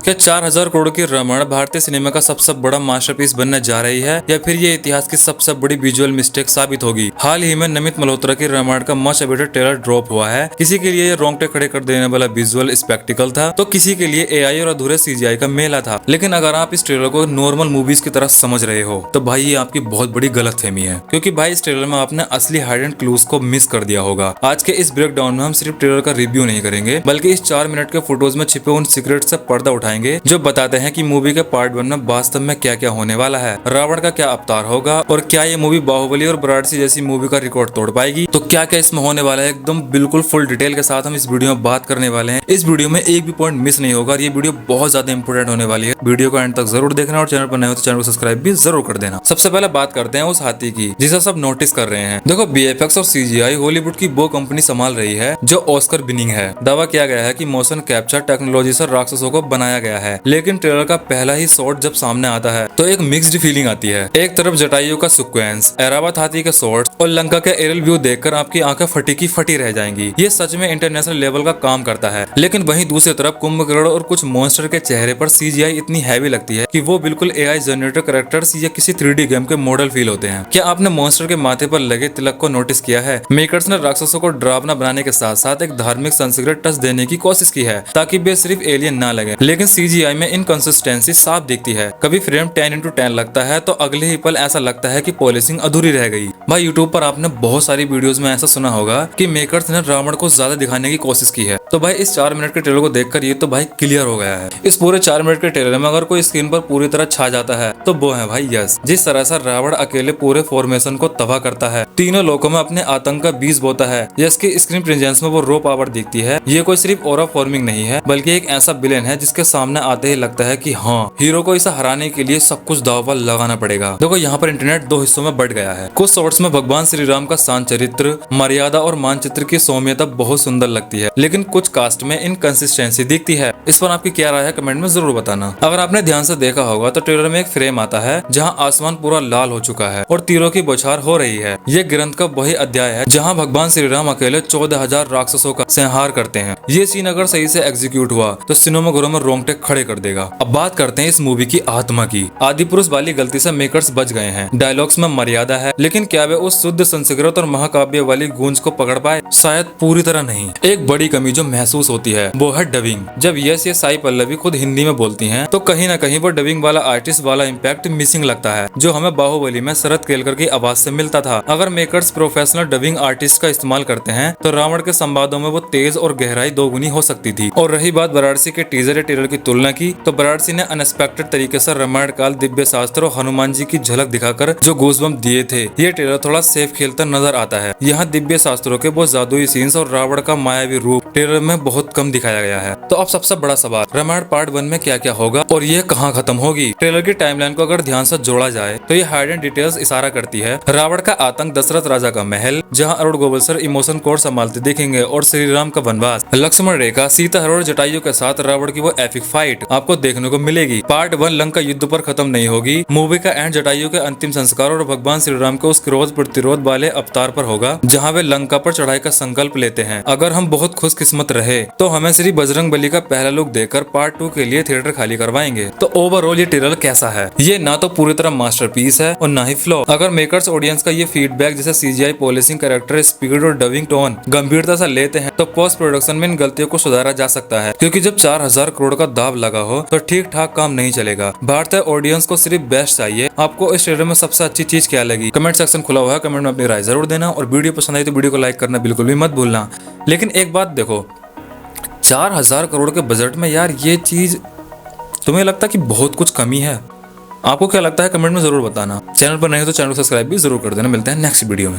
क्या 4000 करोड़ की रामायण भारतीय सिनेमा का सबसे बड़ा मास्टरपीस बनने जा रही है या फिर ये इतिहास की सबसे बड़ी विजुअल मिस्टेक साबित होगी? हाल ही में नमित मल्होत्रा की रामायण का मच अवेटेड ट्रेलर ड्रॉप हुआ है। किसी के लिए ये रोंगटे खड़े कर देने वाला विजुअल स्पेक्टिकल था, तो किसी के लिए एआई और अधूरे सीजीआई का मेला था। लेकिन अगर आप इस ट्रेलर को नॉर्मल मूवीज की तरह समझ रहे हो तो भाई ये आपकी बहुत बड़ी गलतफहमी है, क्योंकि भाई इस ट्रेलर में आपने असली हाइड एंड क्लूज को मिस कर दिया होगा। आज के इस ब्रेकडाउन में हम सिर्फ ट्रेलर का रिव्यू नहीं करेंगे, बल्कि इस 4 मिनट के फोटोज में छिपे उन सीक्रेट से पर्दा उठाएंगे जो बताते हैं कि मूवी के पार्ट 1 में वास्तव में क्या क्या होने वाला है, रावण का क्या अवतार होगा और क्या ये मूवी बाहुबली और वाराणसी जैसी मूवी का रिकॉर्ड तोड़ पाएगी। तो क्या क्या इसमें होने वाला है एकदम बिल्कुल फुल डिटेल के साथ हम इस वीडियो में बात करने वाले हैं। इस वीडियो में एक भी पॉइंट मिस नहीं होगा और ये वीडियो बहुत ज्यादा इंपोर्टेंट होने वाली है। वीडियो को एंड तक जरूर देखना और चैनल पर नए हो तो चैनल को सब्सक्राइब भी जरूर कर देना। सबसे पहले बात करते हैं उस हाथी की जिसे सब नोटिस कर रहे हैं। देखो, बीएफएक्स और सीजीआई हॉलीवुड की वो कंपनी संभाल रही है जो ऑस्कर विनिंग है। दावा किया गया है कि मोशन कैप्चर टेक्नोलॉजी से राक्षसों को बनाया गया है, लेकिन ट्रेलर का पहला ही शॉट जब सामने आता है तो एक मिक्स्ड फीलिंग आती है। एक तरफ जटायु का सीक्वेंस, ऐरावत हाथी के शॉट्स और लंका के एरियल व्यू देखकर आपकी आंखें फटी की फटी रह जाएंगी। ये सच में इंटरनेशनल लेवल का काम करता है। लेकिन वहीं दूसरी तरफ कुंभकर्ण और कुछ मॉन्स्टर के चेहरे पर सीजीआई इतनी हैवी लगती है कि वो बिल्कुल एआई जनरेटेड कैरेक्टर्स या किसी 3D गेम के मॉडल फील होते हैं। क्या आपने मॉन्स्टर के माथे पर लगे तिलक को नोटिस किया है? मेकर्स ने राक्षसों को डरावना बनाने के साथ साथ एक धार्मिक संस्कृत टच देने की कोशिश की है ताकि वे सिर्फ एलियन ना लगे। लेकिन सीजीआई में इनकंसिस्टेंसी साफ दिखती है। कभी फ्रेम 10x10 लगता है तो अगले ही पल ऐसा लगता है कि पॉलिशिंग अधूरी रह गई। भाई यूट्यूब पर आपने बहुत सारी वीडियोस में ऐसा सुना होगा कि मेकर्स ने रावण को ज्यादा दिखाने की कोशिश की है। तो भाई इस 4 मिनट के ट्रेलर को देखकर ये तो भाई क्लियर हो गया है। इस पूरे 4 मिनट के ट्रेलर में अगर कोई स्क्रीन पर पूरी तरह छा जाता है तो वो है भाई यस। जिस तरह से रावण अकेले पूरे फॉर्मेशन को तबाह करता है, तीनों लोगों में अपने आतंक का बीज बोता है, यस की स्क्रीन प्रेजेंस में वो रो पावर दिखती है। ये कोई सिर्फ ऑरा फॉर्मिंग नहीं है, बल्कि एक ऐसा विलेन है जिसके सामने आते ही लगता है कि हाँ, हीरो को इसे हराने के लिए सब कुछ दांव पर लगाना पड़ेगा। देखो, यहाँ पर इंटरनेट 2 हिस्सों में बढ़ गया है। कुछ शॉर्ट्स में भगवान श्री राम का शांत चरित्र, मर्यादा और मानचित्र की सौम्यता बहुत सुंदर लगती है, लेकिन कुछ कास्ट में इनकंसिस्टेंसी दिखती है। इस पर आपकी क्या राय है कमेंट में जरूर बताना। अगर आपने ध्यान से देखा होगा तो ट्रेलर में एक फ्रेम आता है जहाँ आसमान पूरा लाल हो चुका है और तीरों की बौछार हो रही है। ये ग्रंथ का वही अध्याय है जहाँ भगवान श्री राम अकेले 14,000 राक्षसों का संहार करते हैं। ये सीन अगर सही से एग्जीक्यूट हुआ तो सिनेमा घरों में रोंगटे खड़े कर देगा। अब बात करते हैं इस मूवी की आत्मा की। आदि पुरुष वाली गलती से मेकर्स बच गए हैं। डायलॉग्स में मर्यादा है, लेकिन क्या वे उस शुद्ध संस्कृत और महाकाव्य वाली गूंज को पकड़ पाए? शायद पूरी तरह नहीं। एक बड़ी कमी जो महसूस होती है वो है डबिंग। जब यश या साई पल्लवी खुद हिंदी में बोलती हैं, तो कहीं ना कहीं वो डबिंग वाला आर्टिस्ट वाला इम्पैक्ट मिसिंग लगता है जो हमें बाहुबली में शरद केलकर की आवाज से मिलता था। अगर मेकर्स प्रोफेशनल डबिंग आर्टिस्ट का इस्तेमाल करते हैं तो रावण के संवादों में वो तेज और गहराई दोगुनी हो सकती थी। और रही बात वाराणसी के टीजर या ट्रेलर की तुलना की, तो वाराणसी ने अनएक्सपेक्टेड तरीके से रामायण काल, दिव्य शास्त्र और हनुमान जी की झलक दिखाकर जो गूज़बम्प दिए थे। ये ट्रेलर थोड़ा सेफ खेलता नजर आता है। यहाँ दिव्य शास्त्रों के बहुत जादुई सीन्स और रावण का मायावी रूप ट्रेलर में बहुत कम दिखाया गया है। तो अब सबसे बड़ा सवाल, रामायण पार्ट 1 में क्या क्या होगा और ये कहाँ खत्म होगी? ट्रेलर की टाइमलाइन को अगर ध्यान से जोड़ा जाए तो ये हाइडन डिटेल्स इशारा करती है। रावण का आतंक, दशरथ राजा का महल जहाँ अरुण गोवलसर इमोशन कोर संभालते दिखेंगे और श्री राम का वनवास, लक्ष्मण रेखा, सीता हरण और जटायु के साथ रावण की वो एपिक फाइट आपको देखने को मिलेगी। पार्ट 1 लंका युद्ध पर खत्म नहीं होगी। मूवी का एंड जटायु के अंतिम संस्कार और भगवान श्री राम के उस क्रोध प्रतिरोध वाले अवतार पर होगा जहाँ वे लंका पर चढ़ाई का संकल्प लेते हैं। अगर हम बहुत खुशकिस्मत रहे तो हमें श्री बजरंग बली का पहला लुक देकर पार्ट 2 के लिए थिएटर खाली करवाएंगे। तो ओवरऑल ये ट्रेलर कैसा है? ये ना तो पूरी तरह मास्टरपीस है और ना ही फ्लॉ। अगर मेकर्स ऑडियंस का ये फीडबैक जैसे सीजीआई पॉलिशिंग, कैरेक्टर स्पीड और डबिंग टोन गंभीरता से लेते हैं तो पोस्ट प्रोडक्शन में इन गलतियों को सुधारा जा सकता है, क्योंकि जब 4000 करोड़ का दाव लगा हो तो ठीक ठाक काम नहीं चलेगा। भारतीय ऑडियंस को सिर्फ बेस्ट चाहिए। आपको इस ट्रेलर में सबसे अच्छी चीज क्या लगी? कमेंट सेक्शन खुला हुआ है, कमेंट में अपनी राय जरूर देना और वीडियो पसंद आई तो वीडियो को लाइक करना बिल्कुल भी मत भूलना। लेकिन एक बात देखो, 4000 करोड़ के बजट में यार ये चीज तुम्हें लगता है कि बहुत कुछ कमी है? आपको क्या लगता है कमेंट में जरूर बताना। चैनल पर नहीं हो तो चैनल को सब्सक्राइब भी जरूर कर देना। मिलते हैं नेक्स्ट वीडियो में।